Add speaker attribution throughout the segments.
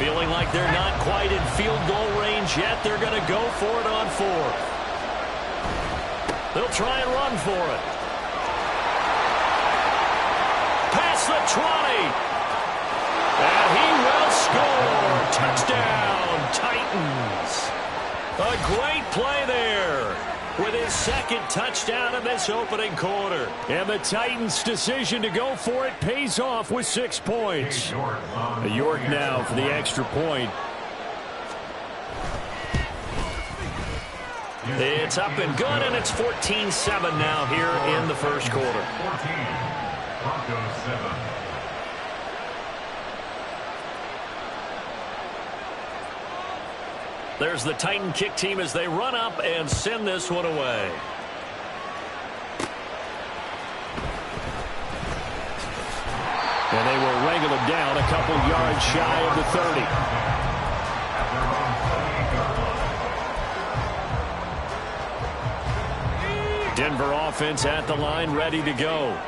Speaker 1: Feeling like they're not quite in field goal range yet. They're going to go for it on fourth. They'll try and run for it. Past the 20. And he will score. Touchdown, Titans. A great play there with his second touchdown in this opening quarter. And the Titans' decision to go for it pays off with 6 points. York now for the extra point. It's up and good, and it's 14-7 now here in the first quarter.
Speaker 2: 14, Broncos 7.
Speaker 1: There's the Titan kick team as they run up and send this one away. And they will wrangle him down a couple yards shy of the 30. Denver offense at the line, ready to go.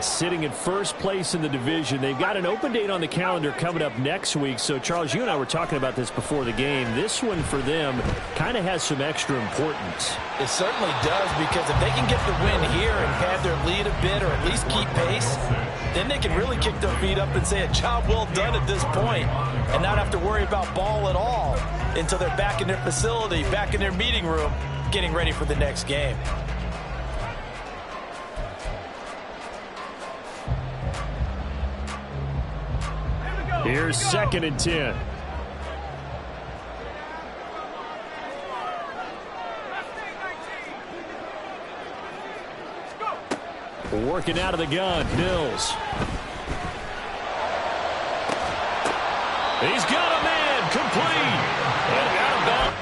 Speaker 1: Sitting in first place in the division. They've got an open date on the calendar coming up next week. So, Charles, you and I were talking about this before the game. This one for them kind of has some extra importance.
Speaker 3: It certainly does, because if they can get the win here and have their lead a bit or at least keep pace, then they can really kick their feet up and say a job well done at this point and not have to worry about ball at all until they're back in their facility, back in their meeting room, getting ready for the next game.
Speaker 1: Here's 2nd and 10. Working out of the gun, Mills. He's got a man, complete. And out of bounds.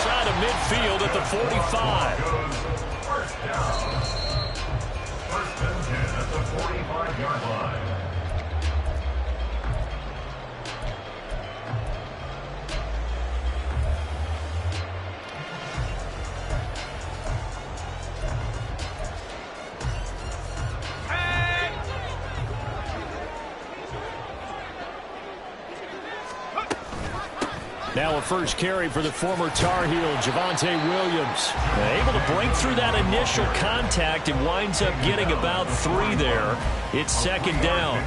Speaker 1: Side of midfield at the 45.
Speaker 2: First down. First and 10 at the 45-yard line.
Speaker 1: Now a first carry for the former Tar Heel, Javonte Williams. Able to break through that initial contact and winds up getting about 3 there. It's 2nd down.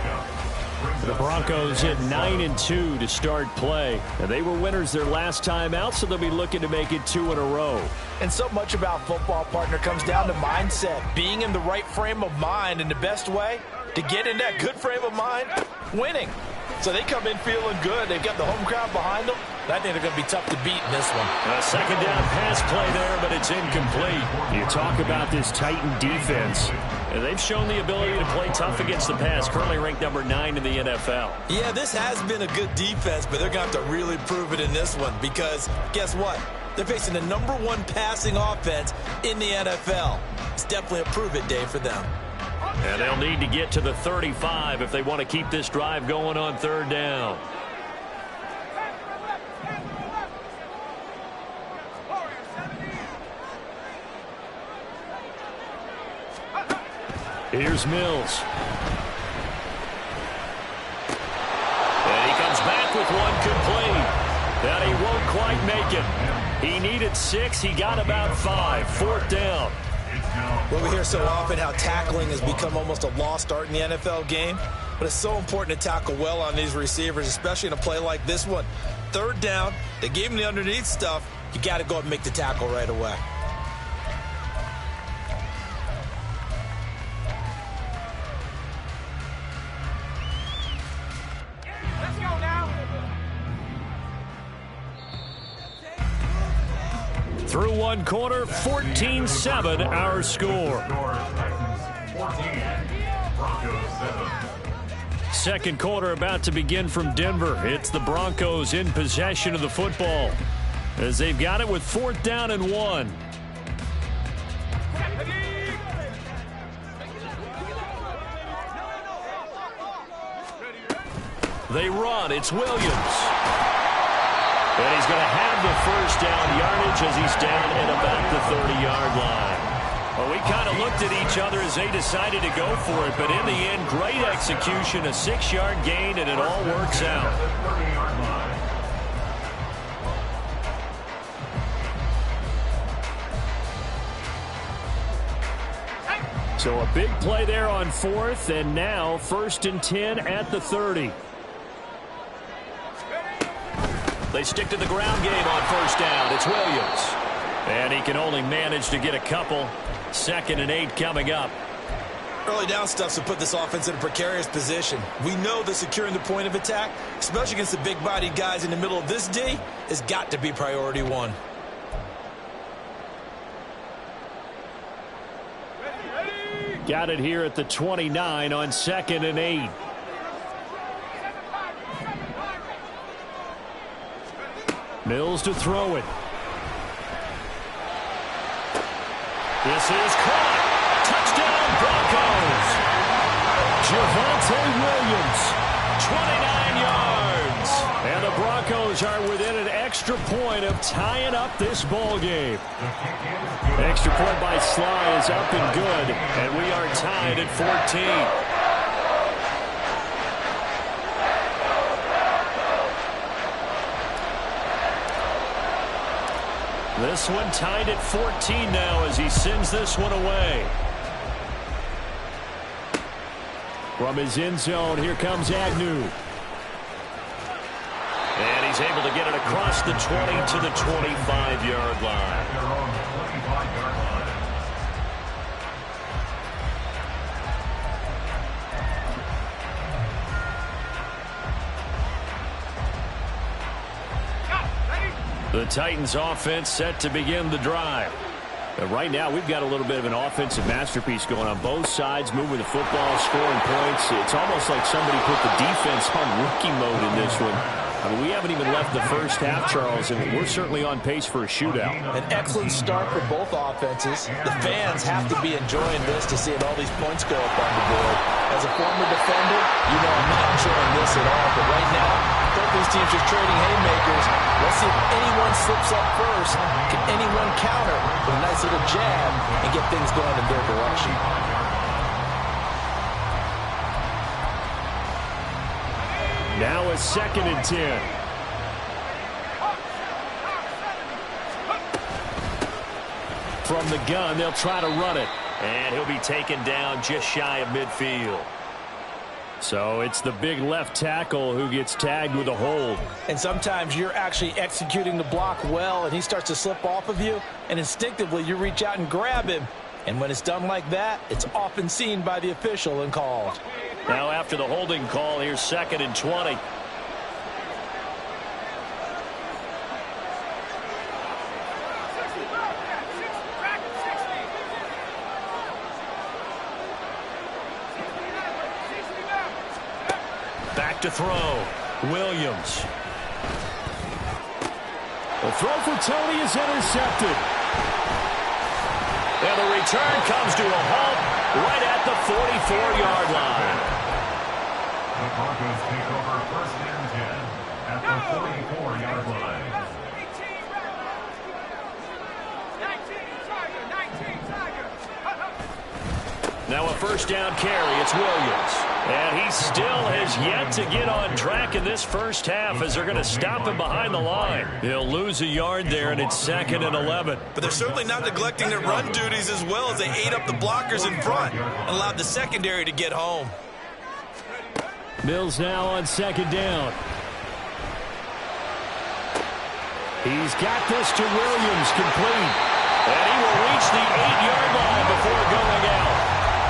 Speaker 1: The Broncos hit 9-2 to start play. And they were winners their last time out, so they'll be looking to make it 2 in a row.
Speaker 3: And so much about football, partner, comes down to mindset. Being in the right frame of mind, and the best way to get in that good frame of mind, winning. So they come in feeling good. They've got the home crowd behind them. I think they're going to be tough to beat in this one.
Speaker 1: A 2nd down pass play there, but it's incomplete. You talk about this Titan defense. And they've shown the ability to play tough against the pass, currently ranked number 9 in the NFL.
Speaker 3: Yeah, this has been a good defense, but they're going to have to really prove it in this one because guess what? They're facing the number 1 passing offense in the NFL. It's definitely a prove-it day for them.
Speaker 1: And they'll need to get to the 35 if they want to keep this drive going on 3rd down. Here's Mills. And he comes back with one complete. That he won't quite make it. He needed 6. He got about 5. 4th down.
Speaker 3: Well, we hear so often how tackling has become almost a lost art in the NFL game. But it's so important to tackle well on these receivers, especially in a play like this one. 3rd down, they gave him the underneath stuff. You got to go and make the tackle right away.
Speaker 1: Through one quarter, 14-7 our score. 2nd quarter about to begin from Denver. It's the Broncos in possession of the football as they've got it with 4th down and 1. They run. It's Williams. And he's going to have the first down yardage as he's down at about the 30-yard line. Well, we kind of looked at each other as they decided to go for it, but in the end, great execution, a 6-yard gain, and it all works out. So a big play there on 4th, and now 1st and 10 at the 30. They stick to the ground game on 1st down. It's Williams. And he can only manage to get a couple. 2nd and 8 coming up.
Speaker 3: Early down stuff to put this offense in a precarious position. We know that securing the point of attack, especially against the big-bodied guys in the middle of this D, has got to be priority one.
Speaker 1: Got it here at the 29 on 2nd and 8. Mills to throw it. This is caught. Touchdown Broncos. Javonte Williams, 29 yards. And the Broncos are within an extra point of tying up this ball game. Extra point by Sly is up and good, and we are tied at 14. This one tied at 14 now as he sends this one away. From his end zone, here comes Agnew. And he's able to get it across the 20 to the 25-yard line. The Titans offense set to begin the drive. Right now, we've got a little bit of an offensive masterpiece going on both sides, moving the football, scoring points. It's almost like somebody put the defense on rookie mode in this one. I mean, we haven't even left the first half, Charles, and we're certainly on pace for a shootout.
Speaker 3: An excellent start for both offenses. The fans have to be enjoying this to see all these points go up on the board. As a former defender, you know I'm not enjoying this at all. But right now, both these teams are trading haymakers. Let's see if anyone slips up first. Can anyone counter with a nice little jab and get things going in their direction?
Speaker 1: Now a 2nd and 10. From the gun, they'll try to run it. And he'll be taken down just shy of midfield. So it's the big left tackle who gets tagged with a hold.
Speaker 3: And sometimes you're actually executing the block well, and he starts to slip off of you, and instinctively you reach out and grab him. And when it's done like that, it's often seen by the official and called.
Speaker 1: Now after the holding call, here's 2nd and 20. Back to throw. Williams. The throw for Tony is intercepted. And the return comes to a halt right at the 44-yard line.
Speaker 2: The Broncos take over 1st and 10 at the 44-yard line.
Speaker 4: 19 Tiger.
Speaker 1: Now a 1st down carry. It's Williams. And he still has yet to get on track in this first half as they're going to stop him behind the line. He'll lose a yard there, and it's 2nd and 11.
Speaker 3: But they're certainly not neglecting their run duties as well as they ate up the blockers in front and allowed the secondary to get home.
Speaker 1: Mills now on 2nd down. He's got this to Williams, complete. And he will reach the 8-yard line before going out.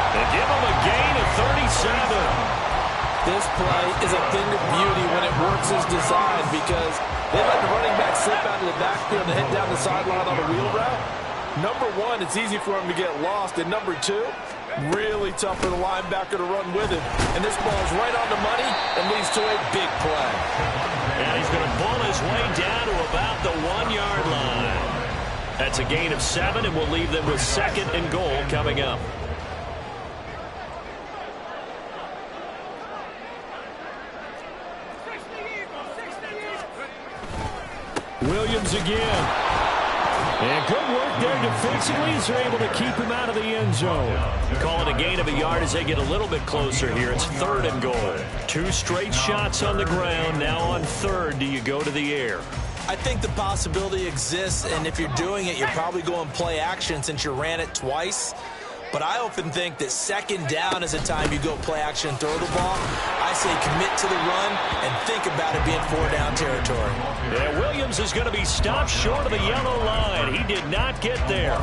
Speaker 1: They give him a gain of 37.
Speaker 3: This play is a thing of beauty when it works as designed because they let the running back slip out of the backfield and head down the sideline on a wheel route. Number one, it's easy for him to get lost. And number two, really tough for the linebacker to run with him. And this ball's right on the money and leads to a big play.
Speaker 1: And he's going to pull his way down to about the 1-yard line. That's a gain of 7, and we'll leave them with 2nd and goal coming up. Williams again. And good work there defensively as they're able to keep him out of the end zone. Call it a gain of a yard as they get a little bit closer here. It's 3rd and goal. 2 straight shots on the ground. Now on 3rd, do you go to the air?
Speaker 3: I think the possibility exists, and if you're doing it, you're probably going play action since you ran it twice. But I often think that 2nd down is the time you go play action and throw the ball. I say commit to the run and think about it being 4-down territory.
Speaker 1: Yeah, Williams is going to be stopped short of the yellow line. He did not get there.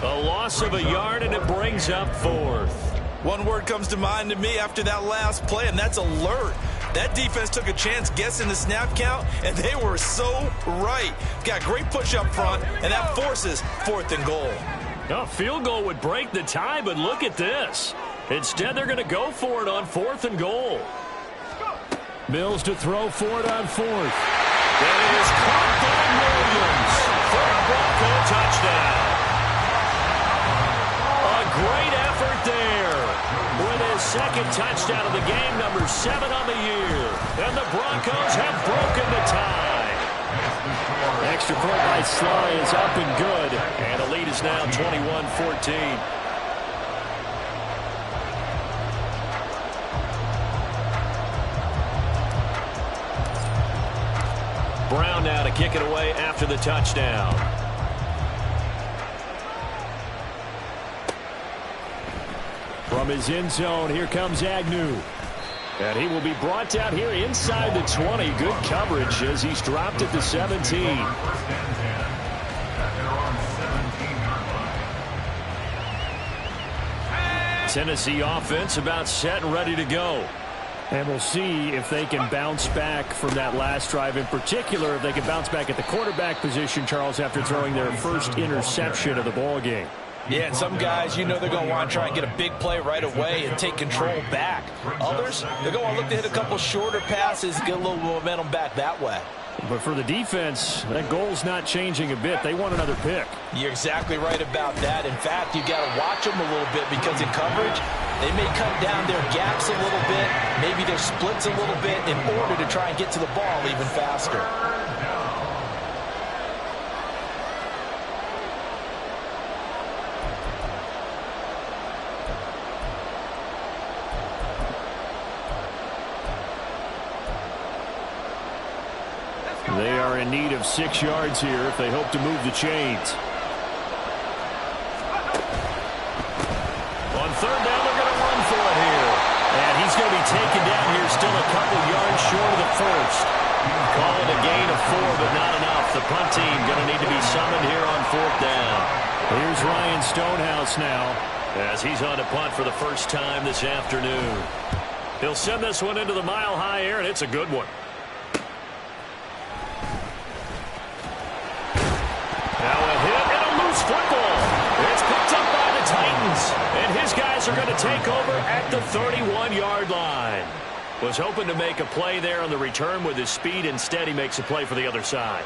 Speaker 1: A loss of a yard, and it brings up 4th.
Speaker 3: One word comes to mind to me after that last play, and that's alert. That defense took a chance guessing the snap count, and they were so right. Got great push up front, and that forces 4th and goal.
Speaker 1: A field goal would break the tie, but look at this. Instead, they're going to go for it on 4th and goal. Mills to throw for it on 4th. That is caught by Williams for a Bronco touchdown. A great effort there with his 2nd touchdown of the game, number 7 on the year. And the Broncos have broken the tie. Extra point by Sly is up and good. And the lead is now 21-14. Brown now to kick it away after the touchdown. From his end zone, here comes Agnew. And he will be brought down here inside the 20. Good coverage as he's dropped at the 17. Tennessee offense about set and ready to go. And we'll see if they can bounce back from that last drive. In particular, if they can bounce back at the quarterback position, Charles, after throwing their first interception of the ball game.
Speaker 3: Yeah, and some guys, you know they're going to want to try and get a big play right away and take control back. Others, they're going to want to look to hit a couple shorter passes, get a little momentum back that way.
Speaker 1: But for the defense, that goal's not changing a bit. They want another pick.
Speaker 3: You're exactly right about that. In fact, you got to watch them a little bit because in coverage, they may cut down their gaps a little bit, maybe their splits a little bit in order to try and get to the ball even faster.
Speaker 1: They are in need of 6 yards here if they hope to move the chains. On 3rd down, they're going to run for it here. And he's going to be taken down here still a couple yards short of the first. Call it a gain of 4, but not enough. The punt team going to need to be summoned here on 4th down. Here's Ryan Stonehouse now as he's on to punt for the first time this afternoon. He'll send this one into the mile-high air, and it's a good one. Now a hit and a loose football. It's picked up by the Titans. And his guys are going to take over at the 31-yard line. Was hoping to make a play there on the return with his speed. Instead, he makes a play for the other side.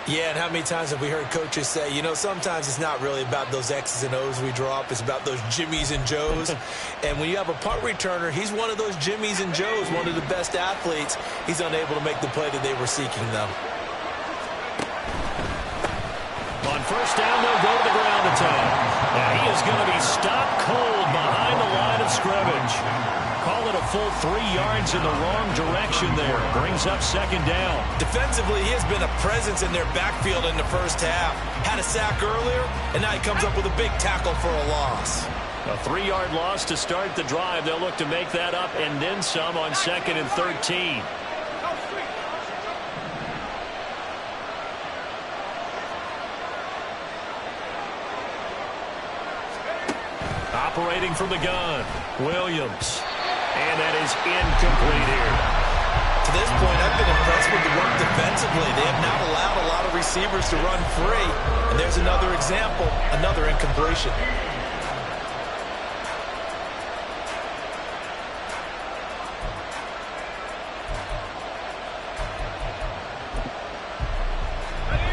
Speaker 3: Yeah, and how many times have we heard coaches say, you know, sometimes it's not really about those X's and O's we draw up. It's about those Jimmies and Joes. And when you have a punt returner, he's one of those Jimmies and Joes, one of the best athletes. He's unable to make the play that they were seeking, though.
Speaker 1: On 1st down, they'll go to the ground attack. Now he is going to be stopped cold behind the line of scrimmage. Call it a full 3 yards in the wrong direction there. Brings up 2nd down.
Speaker 3: Defensively, he has been a presence in their backfield in the first half. Had a sack earlier, and now he comes up with a big tackle for a loss.
Speaker 1: A 3-yard loss to start the drive. They'll look to make that up and then some on 2nd and 13. Operating from the gun, Williams. And that is incomplete here.
Speaker 3: To this point, I've been impressed with the work defensively. They have not allowed a lot of receivers to run free. And there's another example, another incompletion.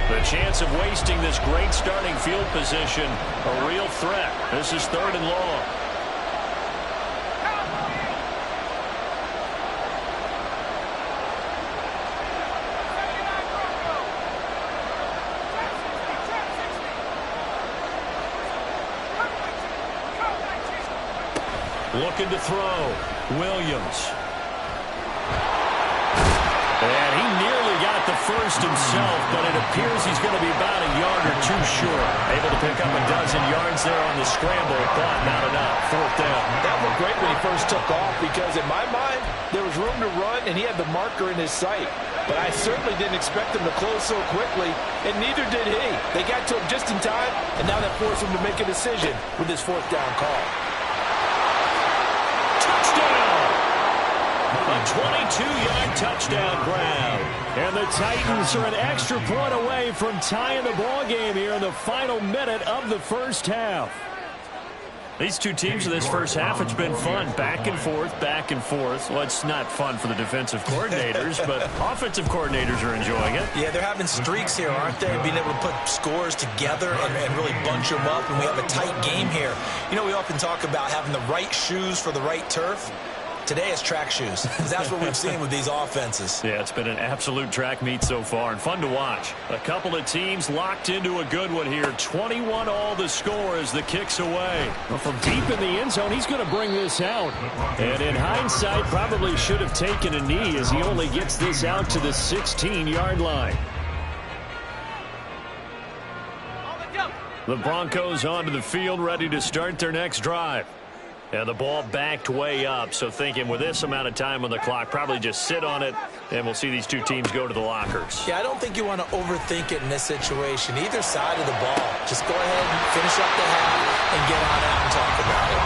Speaker 1: The chance of wasting this great starting field position, a real threat. This is 3rd and long. Looking to throw. Williams. And he nearly got the first himself, but it appears he's going to be about a yard or two short. Able to pick up a dozen yards there on the scramble, but not enough. Fourth down.
Speaker 3: That looked great when he first took off because, in my mind, there was room to run, and he had the marker in his sight. But I certainly didn't expect him to close so quickly, and neither did he. They got to him just in time, and now that forced him to make a decision with his fourth down call.
Speaker 1: Touchdown! A 22-yard touchdown grab. And the Titans are an extra point away from tying the ball game here in the final minute of the first half. These two teams in this first half, it's been fun. Back and forth, back and forth. Well, it's not fun for the defensive coordinators, but offensive coordinators are enjoying it.
Speaker 3: Yeah, they're having streaks here, aren't they? Being able to put scores together and really bunch them up, and we have a tight game here. You know, we often talk about having the right shoes for the right turf. Today it's track shoes, because that's what we've seen with these offenses.
Speaker 1: Yeah, it's been an absolute track meet so far, and fun to watch. A couple of teams locked into a good one here. 21-all the score as the kick's away. Well, from deep in the end zone, he's going to bring this out. And in hindsight, probably should have taken a knee as he only gets this out to the 16-yard line. The Broncos onto the field, ready to start their next drive. And the ball backed way up, so thinking with this amount of time on the clock, probably just sit on it, and we'll see these two teams go to the lockers.
Speaker 3: Yeah, I don't think you want to overthink it in this situation. Either side of the ball. Just go ahead and finish up the half and get on out and talk about it.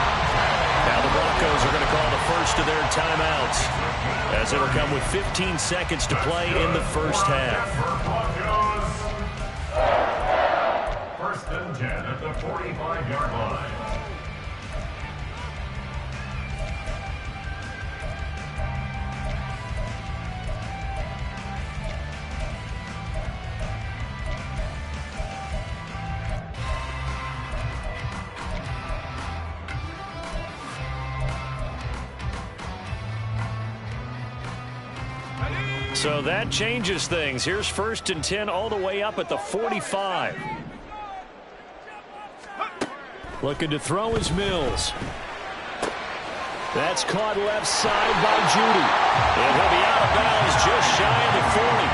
Speaker 1: Now the Broncos are going to call the first of their timeouts, as it'll come with 15 seconds to play in the first half.
Speaker 2: First and 10 at the 45-yard line.
Speaker 1: So that changes things. Here's first and 10 all the way up at the 45. Looking to throw is Mills. That's caught left side by Judy. And he'll be out of bounds just shy of the 40.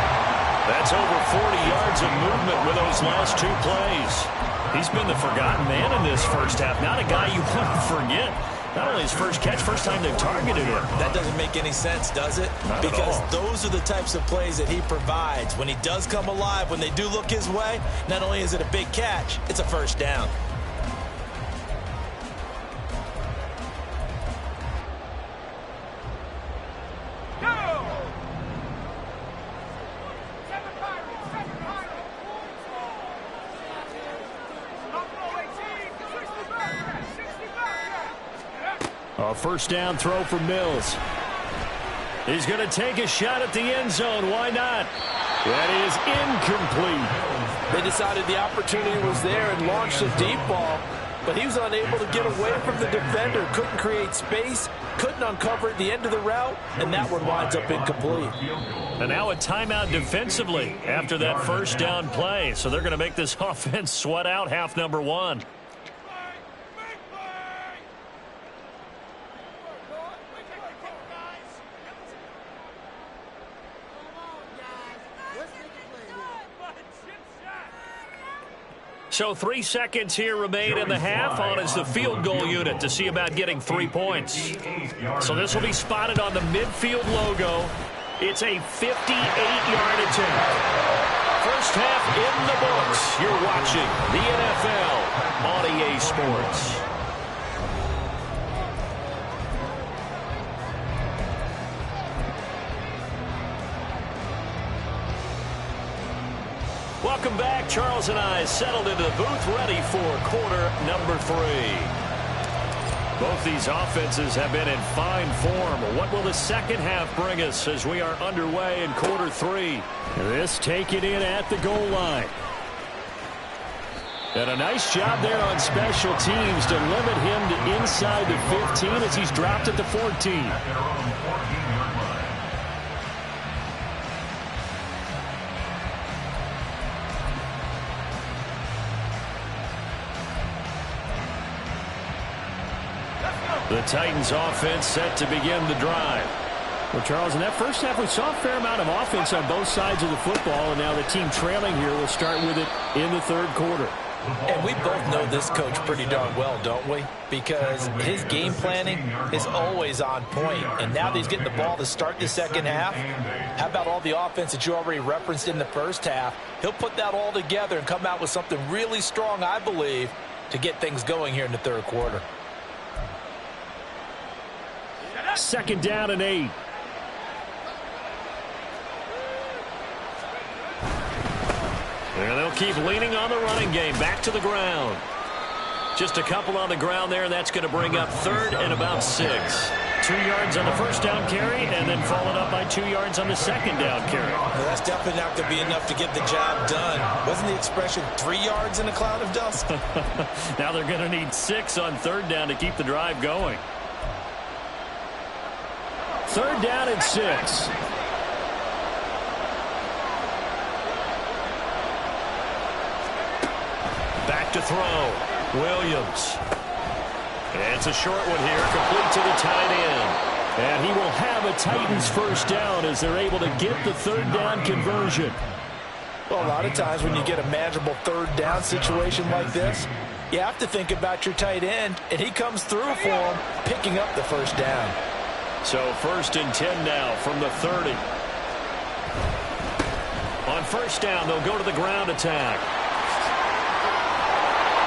Speaker 1: That's over 40 yards of movement with those last two plays. He's been the forgotten man in this first half. Not a guy you want to forget. Not only his first catch, first time they've targeted him.
Speaker 3: That doesn't make any sense, does it?
Speaker 1: Not
Speaker 3: because
Speaker 1: at all.
Speaker 3: Those are the types of plays that he provides. When he does come alive, when they do look his way, not only is it a big catch, it's a first down.
Speaker 1: A first down throw for Mills. He's going to take a shot at the end zone. Why not? That is incomplete.
Speaker 3: They decided the opportunity was there and launched a deep ball, but he was unable to get away from the defender. Couldn't create space, couldn't uncover at the end of the route, and that one winds up incomplete.
Speaker 1: And now a timeout defensively after that first down play. So they're going to make this offense sweat out half number one. So 3 seconds here remain in the half. On is the field goal unit to see about getting 3 points. So this will be spotted on the midfield logo. It's a 58-yard attempt. First half in the books. You're watching the NFL on EA Sports. Welcome back. Charles and I settled into the booth, ready for quarter number 3. Both these offenses have been in fine form. What will the second half bring us as we are underway in quarter 3? This taken in at the goal line. And a nice job there on special teams to limit him to inside the 15 as he's dropped at the 14. The Titans offense set to begin the drive.
Speaker 4: Well, Charles, in that first half, we saw a fair amount of offense on both sides of the football, and now the team trailing here will start with it in the third quarter.
Speaker 3: And we both know this coach pretty darn well, don't we? Because his game planning is always on point. And now that he's getting the ball to start the second half, how about all the offense that you already referenced in the first half? He'll put that all together and come out with something really strong, I believe, to get things going here in the third quarter.
Speaker 4: Second down and 8.
Speaker 1: And they'll keep leaning on the running game. Back to the ground. Just a couple on the ground there, and that's going to bring up third and about 6.
Speaker 4: 2 yards on the first down carry, and then followed up by 2 yards on the second down carry.
Speaker 3: Well, that's definitely not going to be enough to get the job done. Wasn't the expression 3 yards in a cloud of dust?
Speaker 4: Now they're going to need 6 on third down to keep the drive going. Third down and 6.
Speaker 1: Back to throw. Williams. It's a short one here, complete to the tight end.
Speaker 4: And he will have a Titans first down as they're able to get the third down conversion.
Speaker 3: Well, a lot of times when you get a manageable third down situation like this, you have to think about your tight end, and he comes through for him, picking up the first down.
Speaker 1: So first and 10 now from the 30. On first down, they'll go to the ground attack.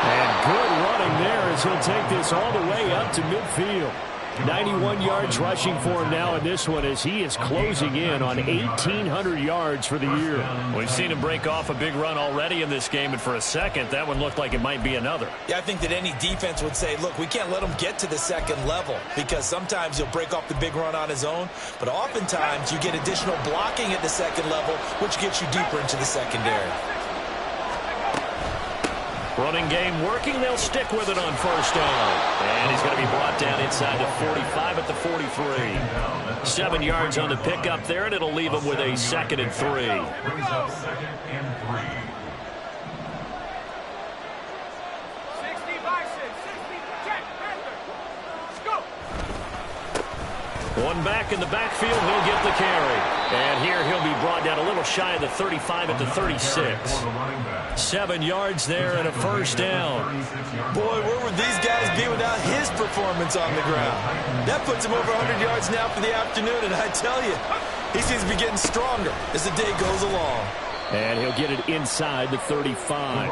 Speaker 4: And good running there as he'll take this all the way up to midfield. 91 yards rushing for him now in this one as he is closing in on 1,800 yards for the year.
Speaker 1: We've seen him break off a big run already in this game, and for a second, that one looked like it might be another.
Speaker 3: Yeah, I think that any defense would say, look, we can't let him get to the second level because sometimes he'll break off the big run on his own, but oftentimes you get additional blocking at the second level, which gets you deeper into the secondary.
Speaker 1: Running game working. They'll stick with it on first down. And he's going to be brought down inside the 45 at the 43. 7 yards on the pickup there, and it'll leave him with a second and 3.
Speaker 2: Brings up second and 3.
Speaker 1: One back in the backfield, he'll get the carry. And here he'll be brought down a little shy of the 35 at the 36. 7 yards there and a first down. Boy, where would these guys be without his performance on the ground? That puts him over 100 yards now for the afternoon, and I tell you, he seems to be getting stronger as the day goes along.
Speaker 4: And he'll get it inside the 35.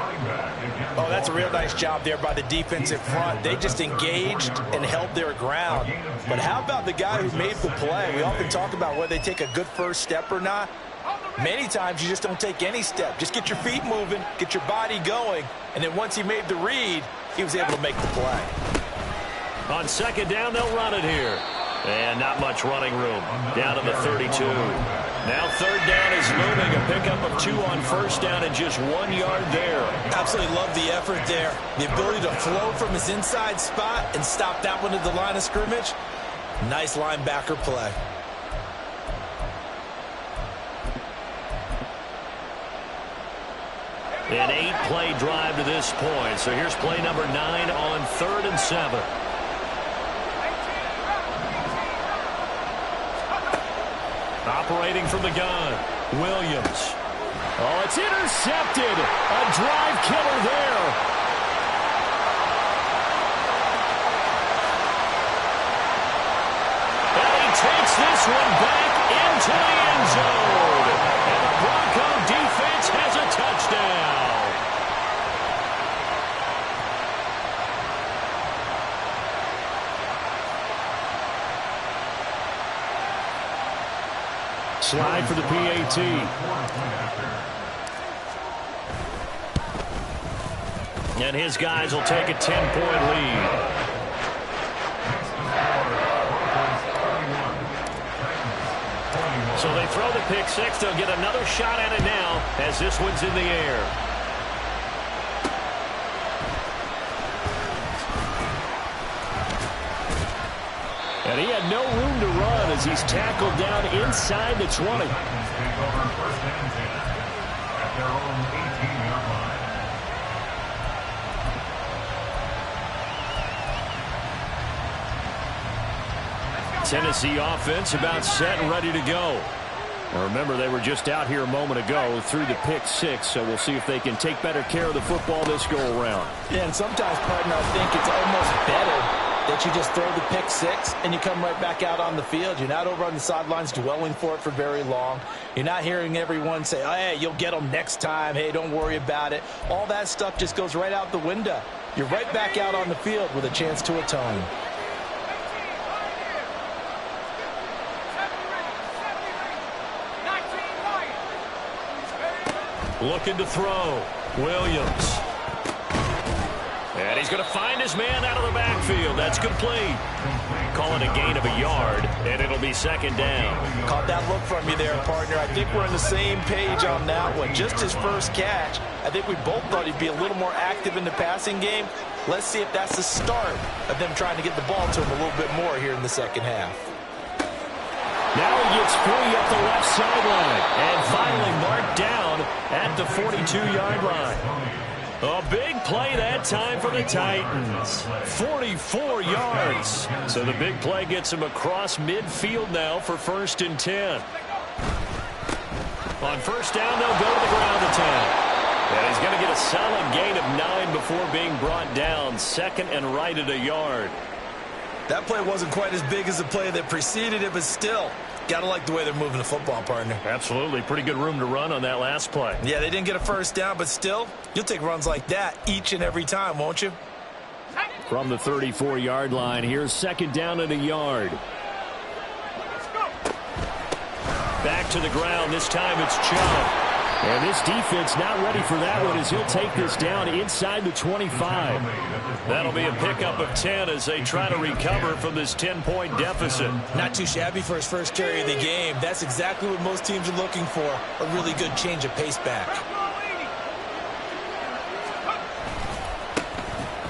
Speaker 3: Oh, that's a real nice job there by the defensive front. They just engaged and held their ground. But how about the guy who made the play? We often talk about whether they take a good first step or not. Many times you just don't take any step. Just get your feet moving, get your body going, and then once he made the read, he was able to make the play.
Speaker 1: On second down, they'll run it here. And not much running room. Down to the 32. Now third down is looming. A pickup of 2 on first down and just 1 yard there.
Speaker 3: Absolutely love the effort there. The ability to flow from his inside spot and stop that one at the line of scrimmage. Nice linebacker play.
Speaker 1: An 8-play drive to this point. So here's play number 9 on 3rd and 7. Operating from the gun, Williams.
Speaker 4: Oh, it's intercepted. A drive killer there.
Speaker 1: And he takes this one back into the end zone. And the Bronco defense has a touchdown.
Speaker 4: Slide for the PAT.
Speaker 1: And his guys will take a 10-point lead. So they throw the pick six. They'll get another shot at it now as this one's in the air.
Speaker 4: And he had no room to run as he's tackled down inside the 20. Tennessee offense about set and ready to go. Now remember, they were just out here a moment ago through the pick six, so we'll see if they can take better care of the football this go-around.
Speaker 3: Yeah, and sometimes, partner, I think it's almost better that you just throw the pick six and you come right back out on the field. You're not over on the sidelines dwelling for it for very long. You're not hearing everyone say, oh, hey, you'll get them next time. Hey, don't worry about it. All that stuff just goes right out the window. You're right back out on the field with a chance to atone.
Speaker 1: Looking to throw. Williams. And he's going to find his man out of the backfield. That's complete. Call it a gain of a yard, and it'll be second down.
Speaker 3: Caught that look from you there, partner. I think we're on the same page on that one. Just his first catch, I think we both thought he'd be a little more active in the passing game. Let's see if that's the start of them trying to get the ball to him a little bit more here in the second half.
Speaker 4: Now he gets free up the left sideline and finally marked down at the 42-yard line. A big play that time for the Titans. 44 yards. So the big play gets him across midfield now for 1st and 10. On first down, they'll go to the ground attack. And he's going to get a solid gain of 9 before being brought down. 2nd and right at a yard.
Speaker 3: That play wasn't quite as big as the play that preceded it, but still, gotta like the way they're moving the football, partner.
Speaker 4: Absolutely. Pretty good room to run on that last play.
Speaker 3: Yeah, they didn't get a first down, but still, you'll take runs like that each and every time, won't you?
Speaker 4: From the 34-yard line, here's 2nd down and a yard. Back to the ground. This time it's Chubb. And this defense not ready for that one as he'll take this down inside the 25.
Speaker 1: That'll be a pickup of 10 as they try to recover from this 10-point deficit.
Speaker 3: Not too shabby for his first carry of the game. That's exactly what most teams are looking for, a really good change of pace back.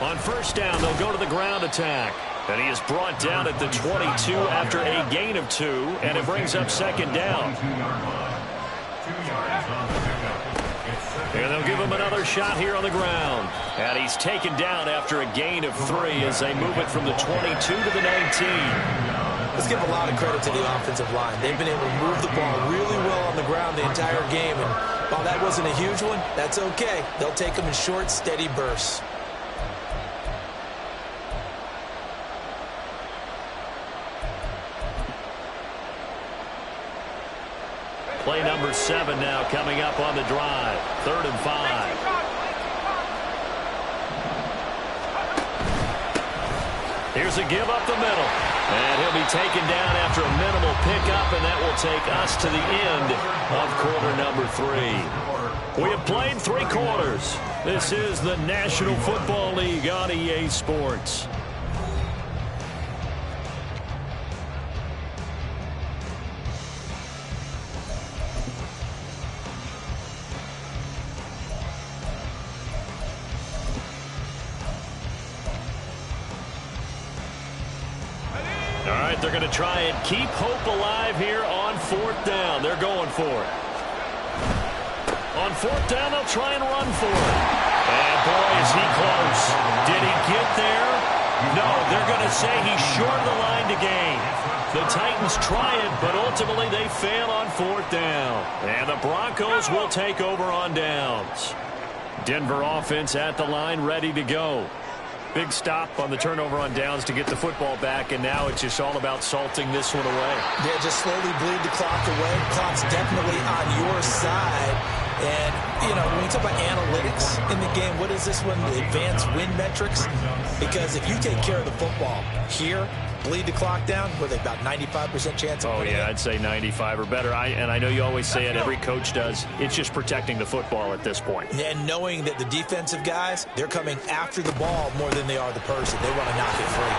Speaker 1: On first down, they'll go to the ground attack. And he is brought down at the 22 after a gain of 2, and it brings up 2nd down. And they'll give him another shot here on the ground. And he's taken down after a gain of 3 as they move it from the 22 to the 19.
Speaker 3: Let's give a lot of credit to the offensive line. They've been able to move the ball really well on the ground the entire game. And while that wasn't a huge one, that's okay. They'll take them in short, steady bursts.
Speaker 1: Play number 7 now coming up on the drive. 3rd and 5. Here's a give up the middle. And he'll be taken down after a minimal pickup, and that will take us to the end of quarter number 3. We have played 3 quarters. This is the National Football League on EA Sports. They're going to try and keep hope alive here on 4th down. They're going for it. On 4th down, they'll try and run for it. And boy, is he close. Did he get there? No, they're going to say he's short of the line to gain. The Titans try it, but ultimately they fail on 4th down. And the Broncos will take over on downs. Denver offense at the line, ready to go. Big stop on the turnover on downs to get the football back, and now it's just all about salting this one away.
Speaker 3: Yeah, just slowly bleed the clock away. The clock's definitely on your side. And, you know, when you talk about analytics in the game, what is this one? The advanced win metrics? Because if you take care of the football here, bleed the clock down, with about 95% chance of winning.
Speaker 4: Oh, yeah, I'd say 95 or better. And I know you always say it, every coach does. It's just protecting the football at this point.
Speaker 3: And knowing that the defensive guys, they're coming after the ball more than they are the person. They want to knock it free.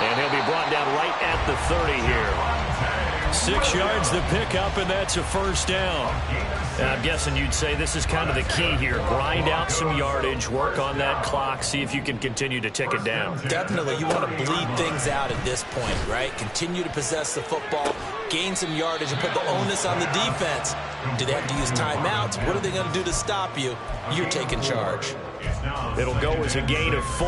Speaker 1: And he'll be brought down right at the 30 here. 6 yards to pick up, and that's a 1st down.
Speaker 4: And I'm guessing you'd say this is kind of the key here. Grind out some yardage, work on that clock, see if you can continue to tick it down.
Speaker 3: Definitely. You want to bleed things out at this point, right? Continue to possess the football, gain some yardage, and put the onus on the defense. Do they have to use timeouts? What are they going to do to stop you? You're taking charge.
Speaker 1: It'll go as a gain of 4,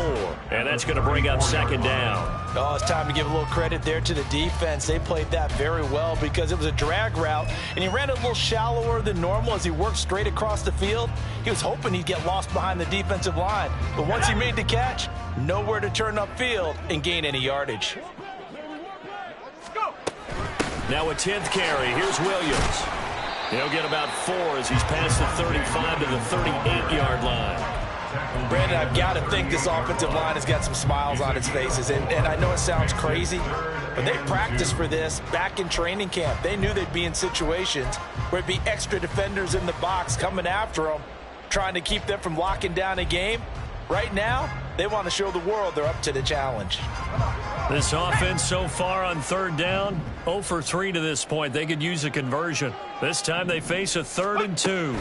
Speaker 1: and that's going to bring up second down.
Speaker 3: Oh, it's time to give a little credit there to the defense. They played that very well because it was a drag route, and he ran a little shallower than normal as he worked straight across the field. He was hoping he'd get lost behind the defensive line, but once he made the catch, nowhere to turn upfield and gain any yardage.
Speaker 1: Now a 10th carry. Here's Williams. He'll get about 4 as he's past the 35 to the 38-yard line.
Speaker 3: Brandon, I've got to think this offensive line has got some smiles on its faces. And I know it sounds crazy, but they practiced for this back in training camp. They knew they'd be in situations where it'd be extra defenders in the box coming after them, trying to keep them from locking down a game. Right now, they want to show the world they're up to the challenge.
Speaker 1: This offense so far on third down, 0 for 3 to this point. They could use a conversion. This time they face a 3rd and 2.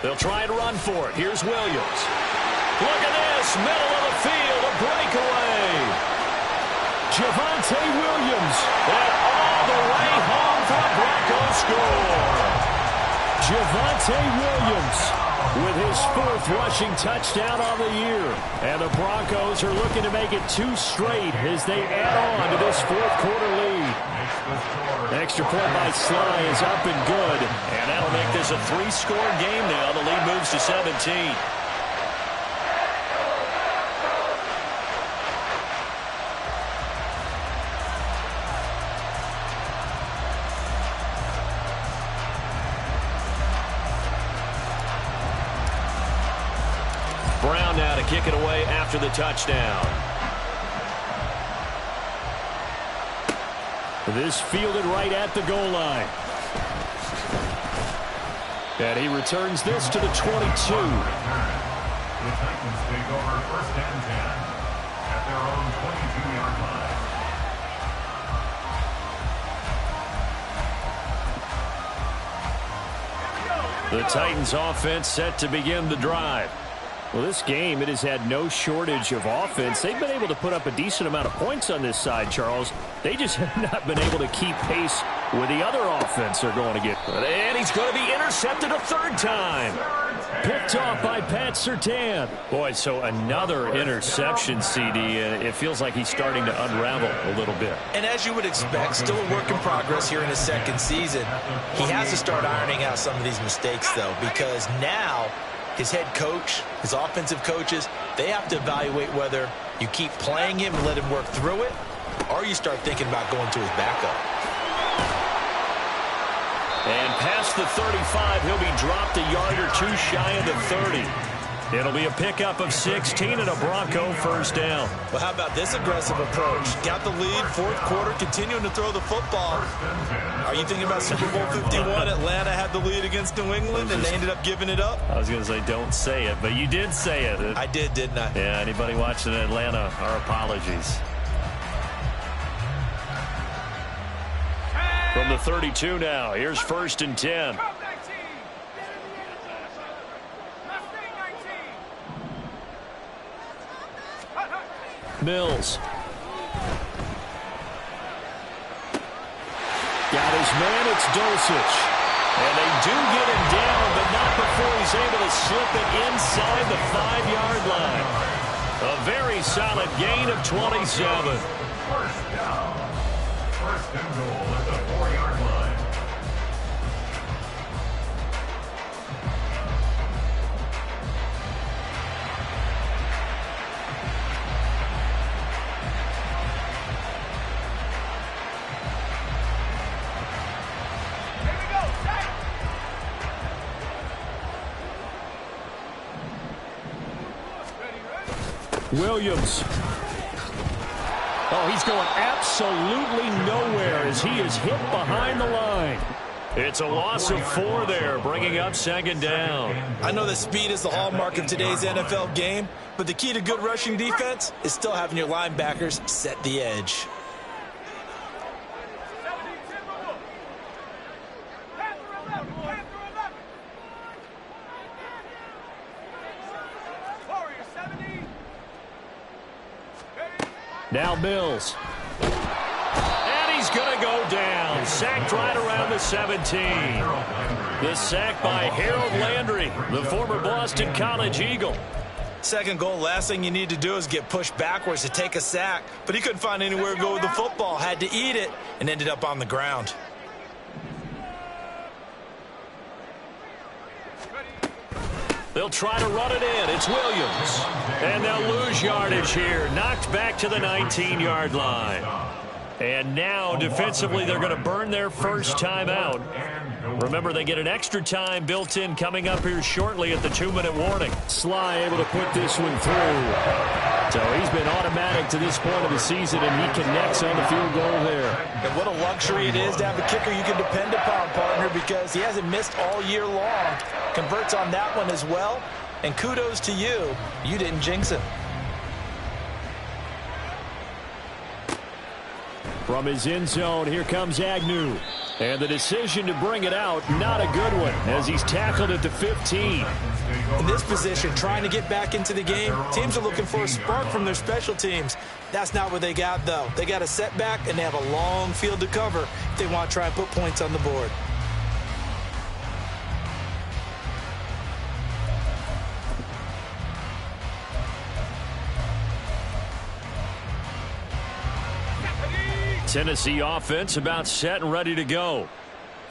Speaker 1: They'll try and run for it. Here's Williams. Look at this, middle of the field, a breakaway. Javonte Williams, and all the way home for a Broncos score. Javonte Williams with his 4th rushing touchdown on the year. And the Broncos are looking to make it 2 straight as they add on to this 4th quarter lead. Extra point by Sly is up and good. And that'll make this a 3-score game now. The lead moves to 17. Brown now to kick it away after the touchdown. This fielded right at the goal line. And he returns this to the 22.
Speaker 2: The Titans take over 1st and 10 at their own 22-yard line.
Speaker 1: The Titans offense set to begin the drive. Well, this game, it has had no shortage of offense. They've been able to put up a decent amount of points on this side, Charles. They just have not been able to keep pace with the other offense they're going to get. And he's going to be intercepted a 3rd time. Picked off by Pat Surtain. Boy, so another interception, CD. It feels like he's starting to unravel a little bit.
Speaker 3: And as you would expect, still a work in progress here in his 2nd season. He has to start ironing out some of these mistakes, though, because now his head coach, his offensive coaches, they have to evaluate whether you keep playing him and let him work through it, or you start thinking about going to his backup.
Speaker 1: And past the 35, he'll be dropped a yard or 2 shy of the 30. It'll be a pickup of 16 and a Bronco 1st down.
Speaker 3: Well, how about this aggressive approach? Got the lead, 4th quarter, continuing to throw the football. Are you thinking about Super Bowl 51? Atlanta had the lead against New England, and they ended up giving it up?
Speaker 1: I was going to say don't say it, but you did say it.
Speaker 3: I did, didn't I?
Speaker 1: Yeah, anybody watching Atlanta, our apologies. From the 32 now, here's 1st and 10. Mills. Got his man, it's Dulcich. And they do get him down, but not before he's able to slip it inside the 5-yard line. A very solid gain of 27.
Speaker 2: 1st down. 1st and goal at the 4-yard line.
Speaker 1: Williams. Oh, he's going absolutely nowhere as he is hit behind the line. It's a loss of 4 there, bringing up 2nd down.
Speaker 3: I know that speed is the hallmark of today's NFL game, but the key to good rushing defense is still having your linebackers set the edge.
Speaker 1: Now Mills. And he's going to go down. Sacked right around the 17. The sack by Harold Landry, the former Boston College Eagle.
Speaker 3: Second goal, last thing you need to do is get pushed backwards to take a sack. But he couldn't find anywhere to go with the football, had to eat it, and ended up on the ground.
Speaker 1: They'll try to run it in. It's Williams. And they'll lose yardage here. Knocked back to the 19-yard line. And now, defensively, they're going to burn their first timeout. Remember, they get an extra time built in coming up here shortly at the 2-minute warning. Sly able to put this one through. So he's been automatic to this point of the season, and he connects on the field goal there.
Speaker 3: And what a luxury it is to have a kicker you can depend upon, partner, because he hasn't missed all year long. Converts on that one as well, and kudos to you. You didn't jinx him.
Speaker 1: From his end zone, here comes Agnew. And the decision to bring it out, not a good one, as he's tackled at the 15.
Speaker 3: In this position, trying to get back into the game, teams are looking for a spark from their special teams. That's not what they got, though. They got a setback, and they have a long field to cover if they want to try and put points on the board.
Speaker 1: Tennessee offense about set and ready to go.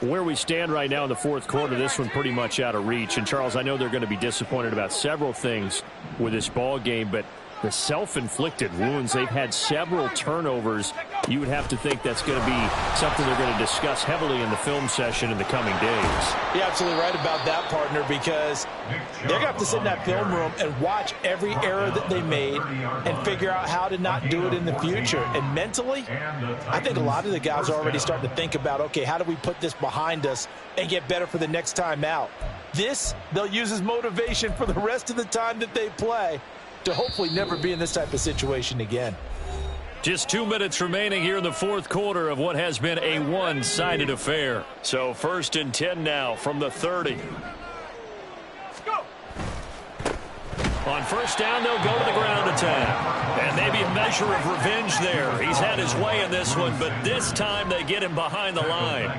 Speaker 1: Where we stand right now in the fourth quarter, this one pretty much out of reach. And, Charles, I know they're going to be disappointed about several things with this ball game, but the self-inflicted wounds, they've had several turnovers. You would have to think that's going to be something they're going to discuss heavily in the film session in the coming days.
Speaker 3: You're absolutely right about that, partner, because they're going to have to sit in that film room and watch every error that they made and figure out how to not do it in the future. And mentally, I think a lot of the guys are already starting to think about, okay, how do we put this behind us and get better for the next time out? This, they'll use as motivation for the rest of the time that they play to hopefully never be in this type of situation again.
Speaker 1: Just 2 minutes remaining here in the fourth quarter of what has been a one-sided affair. So 1st and 10 now from the 30. On first down, they'll go to the ground attack. And maybe a measure of revenge there. He's had his way in this one, but this time they get him behind the line.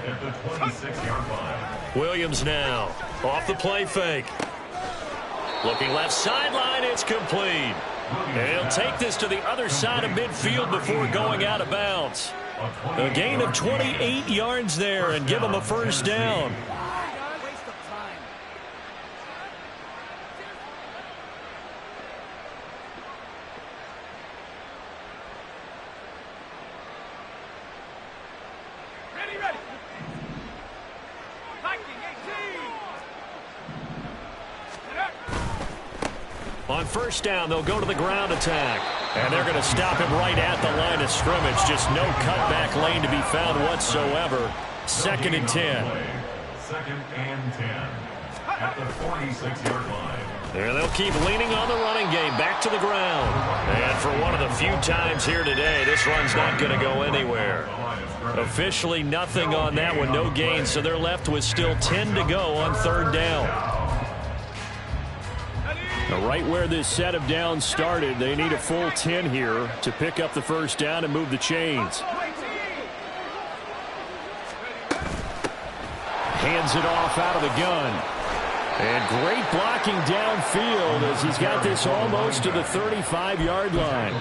Speaker 1: Williams now off the play fake. Looking left sideline, it's complete. And he'll take this to the other side of midfield before going out of bounds. A gain of 28 yards there and give him a first down. On first down, they'll go to the ground attack. And they're going to stop him right at the line of scrimmage. Just no cutback lane to be found whatsoever. 2nd and 10.
Speaker 2: 2nd and 10 at the 46-yard line.
Speaker 1: And they'll keep leaning on the running game. Back to the ground. And for one of the few times here today, this run's not going to go anywhere. Officially nothing on that one. No gain. So they're left with still 10 to go on 3rd down. Now, right where this set of downs started, they need a full 10 here to pick up the first down and move the chains. Hands it off out of the gun. And great blocking downfield as he's got this almost to the 35-yard line.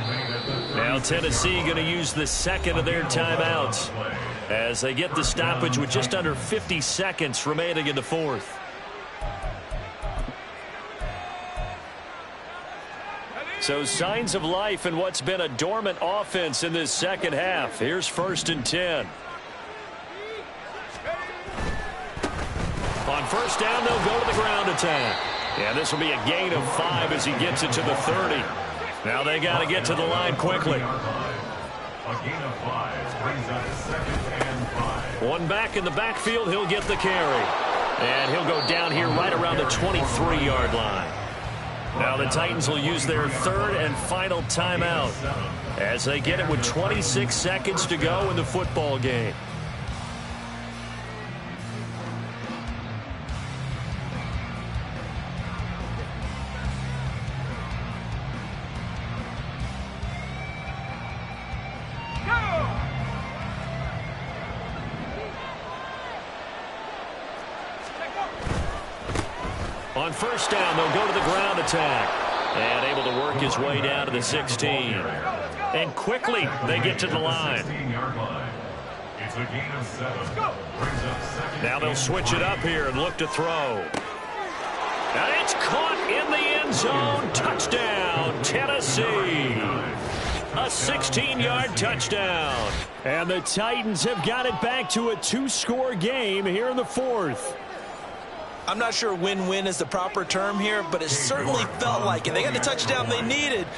Speaker 1: Now Tennessee going to use the second of their timeouts as they get the stoppage with just under 50 seconds remaining in the fourth. So signs of life in what's been a dormant offense in this second half. Here's 1st and 10. On first down, they'll go to the ground attack. And this will be a gain of 5 as he gets it to the 30. Now they got to get to the line quickly.
Speaker 2: A gain of 5 brings up 2nd and 5.
Speaker 1: One back in the backfield, he'll get the carry. And he'll go down here right around the 23-yard line. Now the Titans will use their 3rd and final timeout as they get it with 26 seconds to go in the football game. On first down, they'll go to the ground attack. And able to work his way down to the 16. And quickly they get to the line.
Speaker 2: It's a gain of 7.
Speaker 1: Now they'll switch it up here and look to throw. And it's caught in the end zone. Touchdown, Tennessee. A 16-yard touchdown. And the Titans have got it back to a 2-score game here in the 4th.
Speaker 3: I'm not sure win-win is the proper term here, but it certainly felt like it. They got the touchdown they needed,